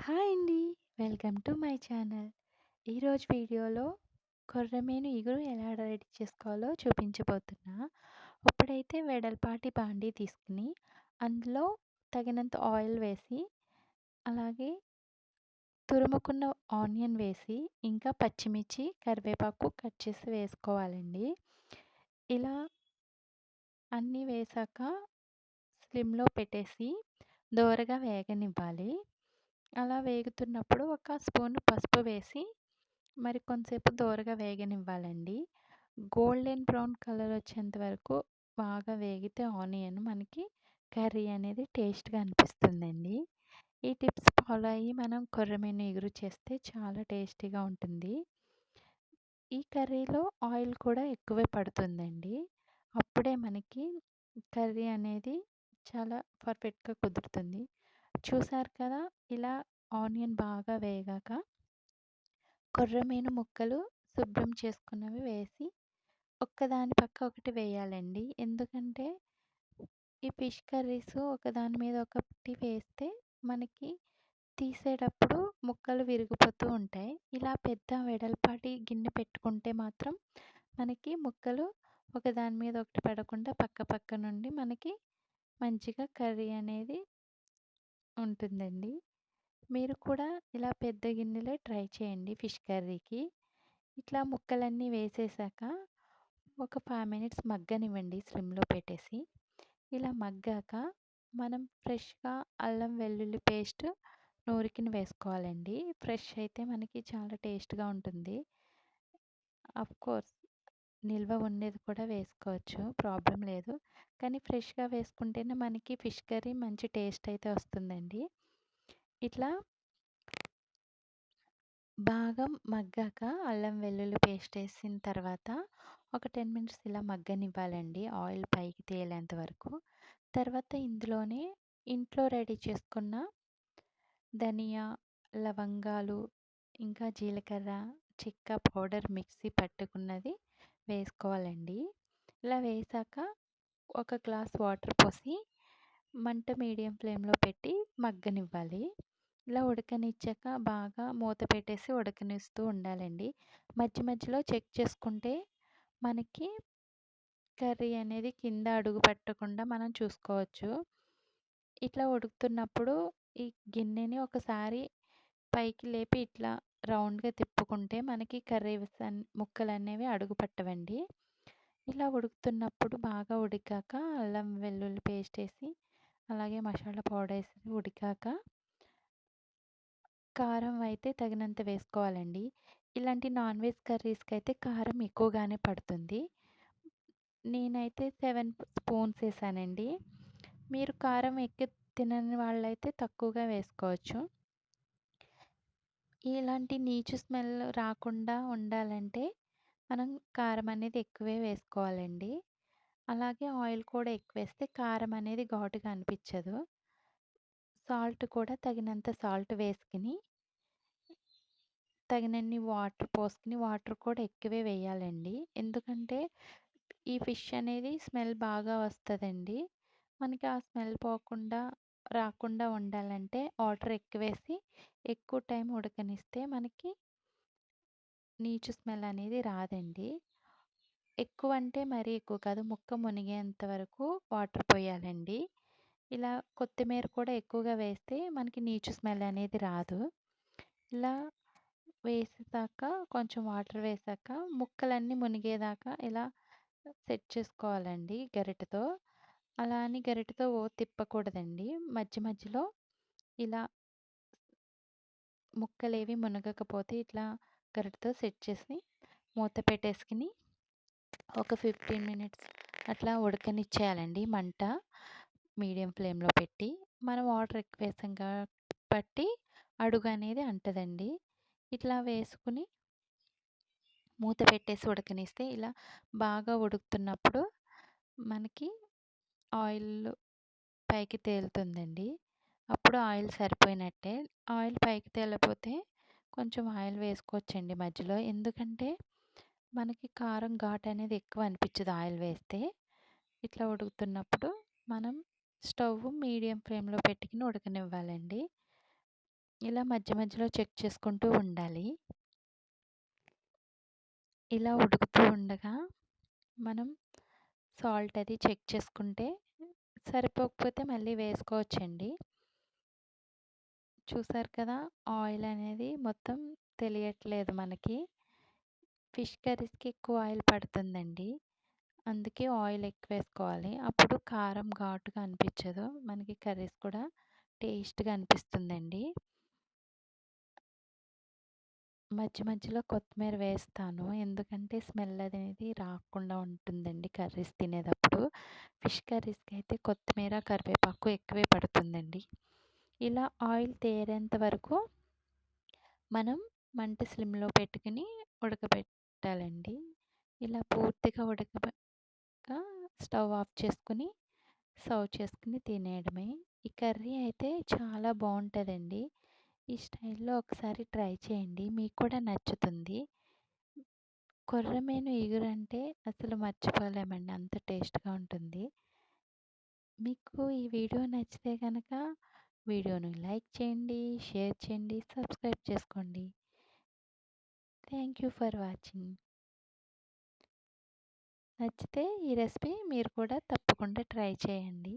Hi అండి. Welcome to my channel. ఈరోజు వీడియోలో కొర్రమీను ఇగురు ఎలా రెడీ చేసుకోవాలో చూపించబోతున్నా. ఇప్పుడైతే వెడల్పాటి బాండీ తీసుకుని అందులో తగినంత ఆయిల్ వేసి, అలాగే తురుముకున్న ఆనియన్ వేసి, ఇంకా పచ్చిమిర్చి, కరివేపాకు కట్ చేసి వేసుకోవాలండి. ఇలా అన్నీ వేశాక స్లిమ్‌లో పెట్టేసి దోరగా వేగనివ్వాలి. అలా వేగుతున్నప్పుడు ఒక స్పూన్ పసుపు వేసి మరి కొంతసేపు దోరగా వేగనివ్వాలండి. గోల్డెన్ బ్రౌన్ కలర్ వచ్చేంత వరకు బాగా వేగితే ఆనియన్ మనకి కర్రీ అనేది టేస్ట్‌గా అనిపిస్తుందండి. ఈ టిప్స్ ఫాలో అయ్యి మనం కొర్రమీను ఇగురు చేస్తే చాలా టేస్టీగా ఉంటుంది. ఈ కర్రీలో ఆయిల్ కూడా ఎక్కువే పడుతుందండి. అప్పుడే మనకి కర్రీ అనేది చాలా పర్ఫెక్ట్‌గా కుదురుతుంది. చూసారు కదా! ఇలా ఆనియన్ బాగా వేగాక కొర్రమీను ముక్కలు శుభ్రం చేసుకున్నవి వేసి ఒక్కదాని పక్క ఒకటి వేయాలండి. ఎందుకంటే ఈ ఫిష్ కర్రీస్ ఒకదాని మీద ఒకటి వేస్తే మనకి తీసేటప్పుడు ముక్కలు విరిగిపోతూ ఉంటాయి. ఇలా పెద్ద వెడల్పాటి గిన్నె పెట్టుకుంటే మాత్రం మనకి ముక్కలు ఒకదాని మీద ఒకటి పడకుండా పక్క పక్క నుండి మనకి మంచిగా కర్రీ అనేది ఉంటుందండి. మీరు కూడా ఇలా పెద్ద గిన్నెలో ట్రై చేయండి ఫిష్ కర్రీకి. ఇట్లా ముక్కలన్నీ వేసేసాక ఒక 5 మినిట్స్ మగ్గనివ్వండి స్లిమ్‌లో పెట్టేసి. ఇలా మగ్గాక మనం ఫ్రెష్‌గా అల్లం వెల్లుల్లి పేస్ట్ నూరికిని వేసుకోవాలండి. ఫ్రెష్ అయితే మనకి చాలా టేస్ట్‌గా ఉంటుంది. ఆఫ్‌కోర్స్ నిల్వ ఉండేది కూడా వేసుకోవచ్చు. ప్రాబ్లమ్ లేదు. కానీ ఫ్రెష్‌గా వేసుకుంటేనే మనకి ఫిష్ కర్రీ మంచి టేస్ట్ అయితే వస్తుందండి. ఇట్లా బాగా మగ్గాక అల్లం వెల్లుల్లి పేస్ట్ వేసిన తర్వాత ఒక 10 మినిట్స్ ఇలా మగ్గనివ్వాలండి ఆయిల్ పైకి తేలేంత వరకు. తర్వాత ఇందులోనే ఇంట్లో రెడీ చేసుకున్న ధనియా, లవంగాలు, ఇంకా జీలకర్ర, చెక్క పౌడర్ మిక్సీ పట్టుకున్నది వేసుకోవాలండి. ఇలా వేశాక ఒక గ్లాస్ వాటర్ పోసి మంట మీడియం ఫ్లేమ్‌లో పెట్టి మగ్గనివ్వాలి. ఇలా ఉడకనిచ్చాక బాగా మూత పెట్టేసి ఉడకనిస్తూ ఉండాలండి. మధ్య మధ్యలో చెక్ చేసుకుంటే మనకి కర్రీ అనేది కింద అడుగు పెట్టకుండా మనం చూసుకోవచ్చు. ఇట్లా ఉడుకుతున్నప్పుడు ఈ గిన్నెని ఒకసారి పైకి లేపి ఇట్లా రౌండ్‌గా తిప్పుకుంటే మనకి కర్రీస్ ముక్కలనేవి అడుగు పట్టవండి. ఇలా ఉడుకుతున్నప్పుడు బాగా ఉడికాక అల్లం వెల్లుల్లి పేస్ట్ వేసి, అలాగే మసాలా పౌడర్ వేసి ఉడికాక కారం అయితే తగినంత వేసుకోవాలండి. ఇలాంటి నాన్ వెజ్ కర్రీస్‌కైతే కారం ఎక్కువగానే పడుతుంది. నేనైతే 7 స్పూన్స్ ఏసానండి. మీరు కారం ఎక్కువ తినని వాళ్ళైతే తక్కువగా వేసుకోవచ్చు. ఇలాంటి నీచు స్మెల్ రాకుండా ఉండాలంటే మనం కారం అనేది ఎక్కువే వేసుకోవాలండి. అలాగే ఆయిల్ కూడా ఎక్కువేస్తే కారం అనేది ఘాటుగా అనిపించదు. సాల్ట్ కూడా తగినంత సాల్ట్ వేసుకొని తగినన్ని వాటర్ పోసుకొని వాటర్ కూడా ఎక్కువే వేయాలండి. ఎందుకంటే ఈ ఫిష్ అనేది స్మెల్ బాగా వస్తదండి. మనకి ఆ స్మెల్ పోకుండా రాకుండా ఉండాలంటే వాటర్ ఎక్కువేసి ఎక్కువ టైం ఉడకనిస్తే మనకి నీచు స్మెల్ అనేది రాదండి. ఎక్కువ అంటే మరీ ఎక్కువ కాదు. ముక్క మునిగేంత వరకు వాటర్ పోయాలండి. ఇలా కొత్తిమీర కూడా ఎక్కువగా వేస్తే మనకి నీచు స్మెల్ అనేది రాదు. ఇలా వేసేసాక కొంచెం వాటర్ వేసాక ముక్కలన్నీ మునిగేదాకా ఇలా సెట్ చేసుకోవాలండి గరిటెతో. అలా అని గరిటెతో తిప్పకూడదండి. మధ్య మధ్యలో ఇలా ముక్కలేవి మునగకపోతే ఇట్లా గరిటెతో సెట్ చేసి మూత పెట్టేసుకొని ఒక 15 మినిట్స్ అట్లా ఉడకనిచ్చేయాలండి మంట మీడియం ఫ్లేమ్‌లో పెట్టి. మనం వాటర్ ఎక్కువ వేసాం కాబట్టి అడుగు అనేది అంటదండి. ఇట్లా వేసుకొని మూత పెట్టేసి ఉడకనిస్తే ఇలా బాగా ఉడుకుతున్నప్పుడు మనకి ఆయిల్ పైకి తేలుతుందండి. అప్పుడు ఆయిల్ సరిపోయినట్టే. ఆయిల్ పైకి తేలకపోతే కొంచెం ఆయిల్ వేసుకోవచ్చండి మధ్యలో. ఎందుకంటే మనకి కారం ఘాటు అనేది ఎక్కువ అనిపించదు ఆయిల్ వేస్తే. ఇట్లా ఉడుకుతున్నప్పుడు మనం స్టవ్ మీడియం ఫ్లేమ్‌లో పెట్టుకొని ఉడకనివ్వాలండి. ఇలా మధ్య మధ్యలో చెక్ చేసుకుంటూ ఉండాలి. ఇలా ఉడుకుతూ ఉండగా మనం సాల్ట్ అది చెక్ చేసుకుంటే సరిపోకపోతే మళ్ళీ వేసుకోవచ్చండి. చూసారు కదా! ఆయిల్ అనేది మొత్తం తెలియట్లేదు మనకి. ఫిష్ కర్రీస్‌కి ఎక్కువ ఆయిల్ పడుతుందండి. అందుకే ఆయిల్ ఎక్కువేసుకోవాలి. అప్పుడు కారం ఘాటుగా అనిపించదు. మనకి కర్రీస్ కూడా టేస్ట్‌గా అనిపిస్తుందండి. మధ్య మధ్యలో కొత్తిమీర వేస్తాను. ఎందుకంటే స్మెల్ అనేది రాకుండా ఉంటుందండి కర్రీస్ తినేటప్పుడు. ఫిష్ కర్రీస్‌కి అయితే కొత్తిమీర, కరివేపాకు ఎక్కువే పడుతుందండి. ఇలా ఆయిల్ తేరేంత వరకు మనం మంట స్లిమ్‌లో పెట్టుకొని ఉడకబెట్టాలండి. ఇలా పూర్తిగా స్టవ్ ఆఫ్ చేసుకొని సర్వ్ చేసుకొని తినేయడమే. ఈ కర్రీ అయితే చాలా బావుంటదండి. ఈ స్టైల్‌లో ఒకసారి ట్రై చేయండి. మీకు కూడా నచ్చుతుంది. కొర్రమీను ఇగురంటే అసలు మర్చిపోలేమండి. అంత టేస్ట్‌గా ఉంటుంది. మీకు ఈ వీడియో నచ్చితే గనక వీడియోని లైక్ చేయండి, షేర్ చేయండి, సబ్స్క్రైబ్ చేసుకోండి. Thank you for watching. నచ్చితే ఈ రెసిపీ మీరు కూడా తప్పకుండా ట్రై చేయండి.